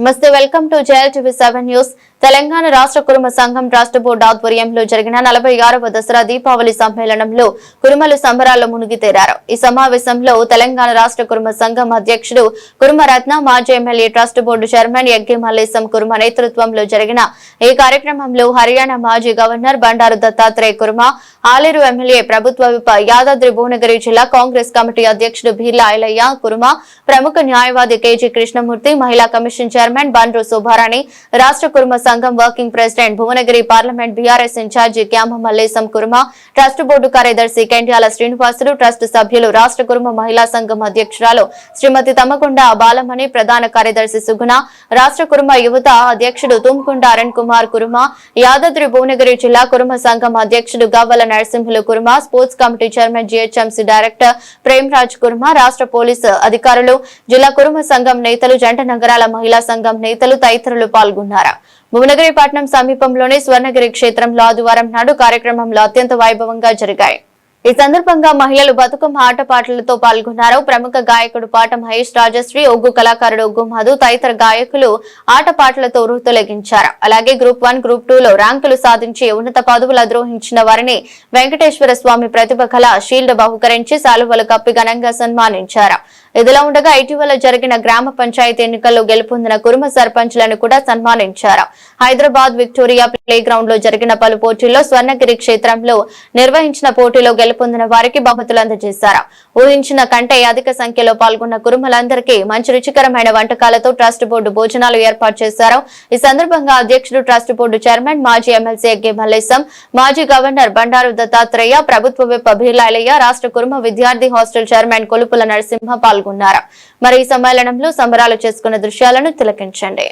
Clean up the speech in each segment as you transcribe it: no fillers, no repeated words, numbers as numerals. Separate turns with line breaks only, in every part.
నమస్తే, welcome to JLTV7 news. Telangana రాష్ట్ర కురుమ సంఘం రాష్ట్ర బోర్డు ఆధ్వర్యంలో జరిగిన 46వ దసరా దీపావళి సమ్మేళనంలో కురుమలు సంబరాల్లో మునిగితేరారు. ఈ సమావేశంలో తెలంగాణ రాష్ట్ర కురుమ సంఘం అధ్యక్షుడు కురుమ రత్న, మాజీ MLA, trust board chairman Yagge Mallesham Kuruma నేతృత్వంలో జరిగిన ఈ కార్యక్రమంలో హర్యానా మాజీ గవర్నర్ బండారు దత్తాత్రేయ కురుమ, ఆలేరు ఎమ్మెల్యే, ప్రభుత్వ విప్, యాదాద్రి భువనగిరి జిల్లా కాంగ్రెస్ కమిటీ అధ్యక్షుడు భీర్ల ఐలయ్య కురుమ, ప్రముఖ న్యాయవాది కేజీ కృష్ణమూర్తి, మహిళా కమిషన్ చైర్మన్ బండ్రు సుబ్బారాణి, రాష్ట్ర కురుమ సంఘం working president, Bhuvanagiri parliament BRS in charge Kyama Mallesham Kuruma, trust board కార్యదర్శి కెంట్యాల శ్రీనివాసులు, ట్రస్ట్ సభ్యులు, రాష్ట్ర కురుమ మహిళా సంఘం అధ్యక్షురాలు శ్రీమతి తమ్మకొండ బాలమణి, ప్రధాన కార్యదర్శి సుగుణ, రాష్ట్ర కురుమ యువత అధ్యక్షుడు తుమ్కుండ అరుణ్ కుమార్ కురుమ, యాదాద్రి భువనగిరి జిల్లా కురుమ సంఘం అధ్యక్షుడు Gavvala Narasimhulu Kuruma, sports committee chairman GHMC director Premraj Kuruma, రాష్ట్ర పోలీసు అధికారులు, జిల్లా కురుమ సంఘం నేతలు, జంట నగరాల మహిళా సంఘం నేతలు తదితరులు పాల్గొన్నారు. భువనగిరి పట్టణం సమీపంలోని స్వర్ణగిరి క్షేత్రంలో ఆదివారం నాడు కార్యక్రమంలో అత్యంత వైభవంగా జరిగాయి. ఈ సందర్భంగా మహిళలు బతుకమ్మ ఆటపాటలతో పాల్గొన్నారు. ప్రముఖ గాయకుడు పాట మహేష్, రాజశ్రీ, ఒగ్గు కళాకారుడు ఒగ్గు మధు తదితర గాయకులు ఆటపాటలతో రుతులెగించారు. అలాగే గ్రూప్ 1, గ్రూప్ 2లో ర్యాంకులు సాధించి ఉన్నత పదవులు అధిరోహించిన వారిని వెంకటేశ్వర స్వామి ప్రతిభ కళ షీల్డ్ బహుకరించి శాలువలు కప్పి ఘనంగా సన్మానించారు. ఇదిలా ఉండగా ఇటీవల జరిగిన గ్రామ పంచాయతీ ఎన్నికల్లో గెలుపొందిన కురుమ సర్పంచ్లను కూడా సన్మానించారు. హైదరాబాద్ విక్టోరియా ప్లే గ్రౌండ్ లో జరిగిన పలు పోటీల్లో స్వర్ణగిరి క్షేత్రంలో నిర్వహించిన పోటీలో గెలుపొందిన వారికి బహుమతులు అందజేశారు. ఊహించిన కంటే అధిక సంఖ్యలో పాల్గొన్న కురుమలందరికీ మంచి రుచికరమైన వంటకాలతో ట్రస్ట్ బోర్డు భోజనాలు ఏర్పాటు చేశారు. ఈ సందర్భంగా అధ్యక్షుడు, ట్రస్ట్ బోర్డు చైర్మన్, మాజీ ఎమ్మెల్సీ యగ్గే మల్లేశం, మాజీ గవర్నర్ బండారు దత్తాత్రేయ, ప్రభుత్వ విప్ భీర్ల ఐలయ్య, రాష్ట్ర కురుమ విద్యార్థి హాస్టల్ చైర్మన్ కొలుపుల నరసింహ పాల్గొన్నారు. మరి ఈ సమ్మేళనంలో సంబరాలు చేసుకున్న దృశ్యాలను తిలకించండి.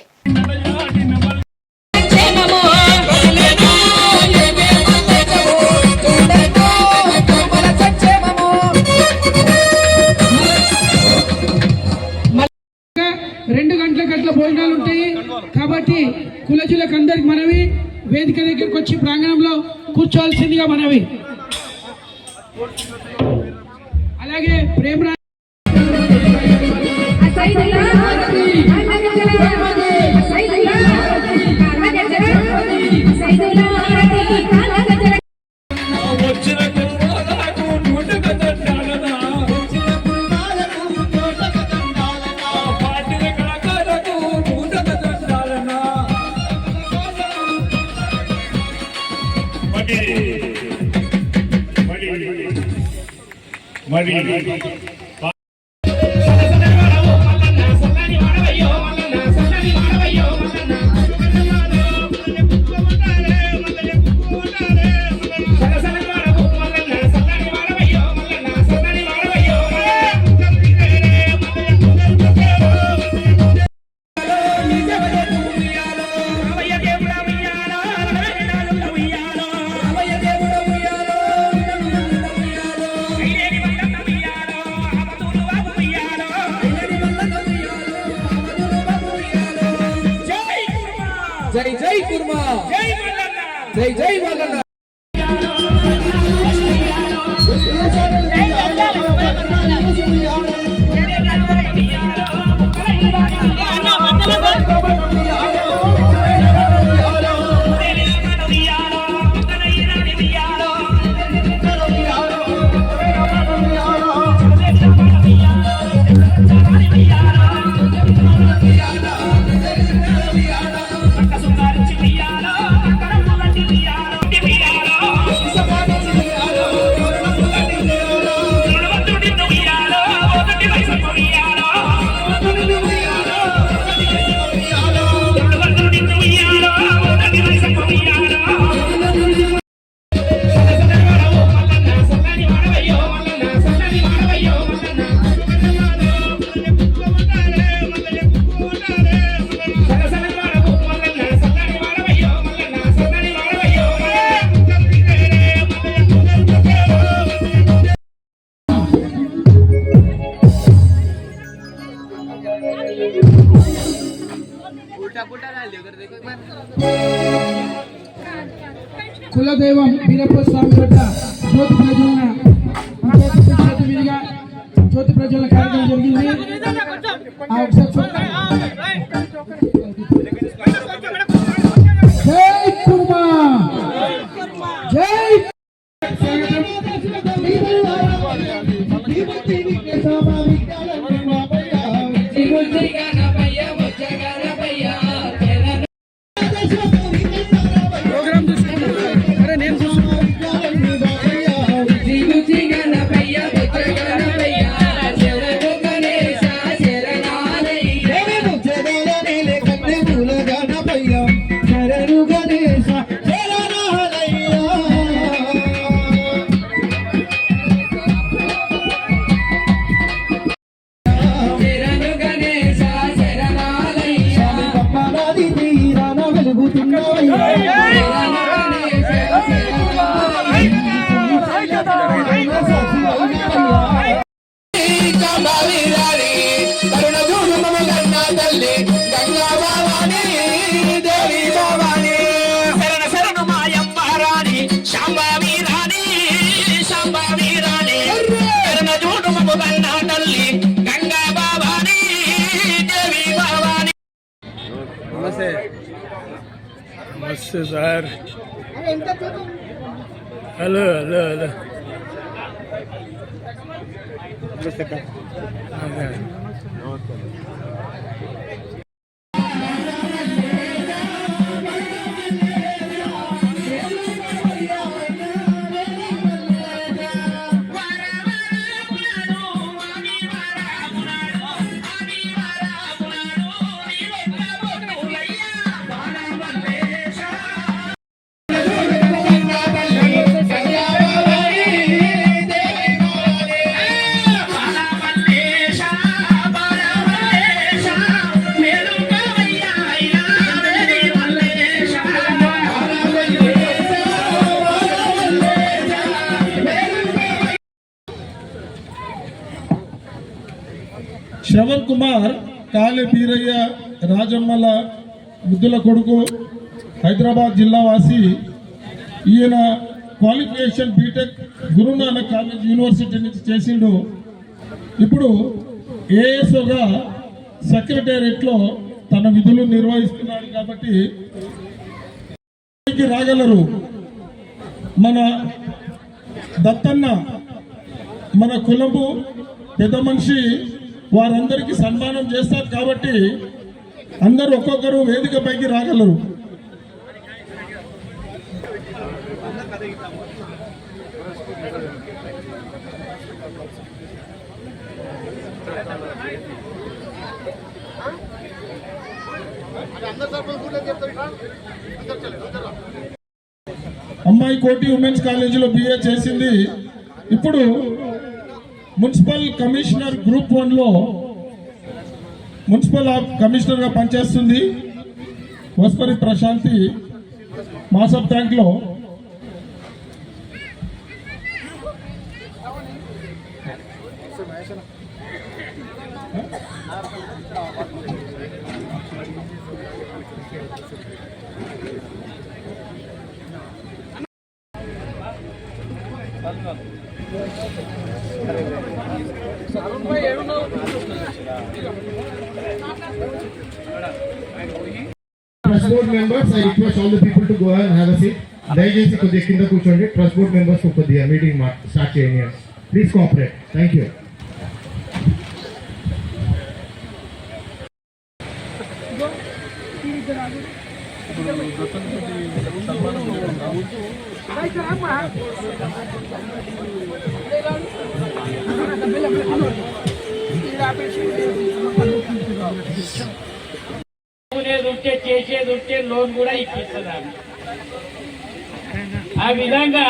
గంటల భోజనాలు ఉంటాయి కాబట్టి కులజులకు అందరికి మనవి, వేదిక దగ్గరికి వచ్చి ప్రాంగణంలో కూర్చోవాల్సిందిగా మనవి. అలాగే ప్రేమ జై జై కుర్మా, జై జై మల్లన్న. కులదైవం వీరప్ప స్వామి వద్ద జ్యోతి ప్రజ్వలన కార్యక్రమం జరిగింది.
Sir hello hello hello
Shravan Kumar Kale Peerayya రాజమ్మల ముద్దుల కొడుకు, హైదరాబాద్ జిల్లా వాసి. ఈయన qualification BTech Guru Nanak college university నుంచి చేసిండు. ఇప్పుడు ఏఎస్ఓగా సెక్రటేరియట్లో తన విధులు నిర్వహిస్తున్నాడు. కాబట్టి రాగలరు మన దత్తన్న, మన కులము పెద్ద మనిషి, వారందరికీ సన్మానం చేస్తారు. కాబట్టి అందరూ ఒక్కొక్కరు వేదిక పైకి రాగలరు. అమ్మాయి కోటి ఉమెన్స్ కాలేజీలో బిఏ చేసింది. ఇప్పుడు మున్సిపల్ కమిషనర్ గ్రూప్ 1లో మున్సిపల్ కమిషనర్గా పనిచేస్తుంది. వస్పరి ప్రశాంతి మాసప్ ట్యాంక్లో.
Trust board members, I request all the people to go and have a seat. దయచేసి కొద్దిగా కింద కూర్చోండి. ట్రస్ట్ బోర్డ్ మెంబర్స్ కొద్దిగా మీటింగ్ స్టార్ట్ చేయండి. Please cooperate. Thank you.
చేసేది ఉంటే లోన్ కూడా ఇప్పిస్తున్నారు. ఆ విధంగా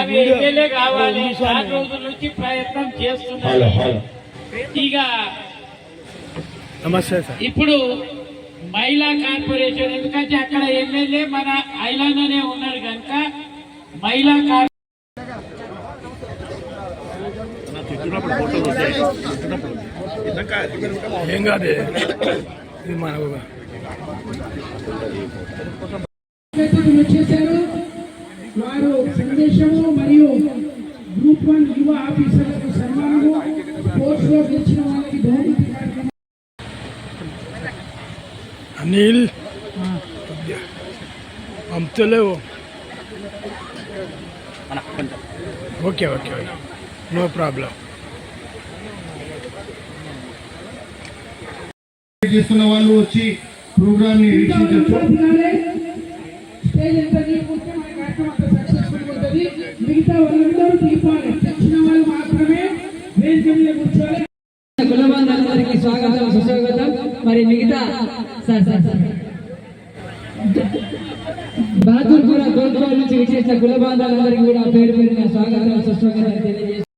అవి ఎమ్మెల్యే కావాలి. 4 రోజుల నుంచి ప్రయత్నం చేస్తున్నారు. ఇక ఇప్పుడు మహిళా కార్పొరేషన్, ఎందుకంటే అక్కడ ఎమ్మెల్యే మన ఐలాండ్లోనే ఉన్నారు కనుక మహిళా
ఏం కాదే మన
వచ్చేసారు. వారు సందేశము మరియు గ్రూప్ 1 యువ ఆఫీసర్లకు సన్మానము, కోర్సులో గెలిచిన వాళ్ళకి బహుమతి కార్యక్రమం.
అనిల్ పంపుతలేవు. Okay okay no problem.
చేస్తున్న వాళ్ళు వచ్చి ప్రోగ్రామ్ ని వీక్షించవచ్చు.
స్టేజ్ ఎంత నీకుంటే మన కార్యక్రమం అంత సక్సెస్ఫుల్ ఉంటుంది. మిగతా వాళ్ళందరూ దీపాలు తెచ్చిన వాళ్ళు మాత్రమే వేదిక మీద కూర్చోవాలి.
కులబంధులందరికీ స్వాగతం, సుస్వాగతం. మరి మిగతా బహదూర్పుర గోల్కోల్ నుంచి విచ్చేసిన కులబంధులందరికీ కూడా పేరు పేరున స్వాగతం, సుస్వాగతం తెలియజేస్తారు.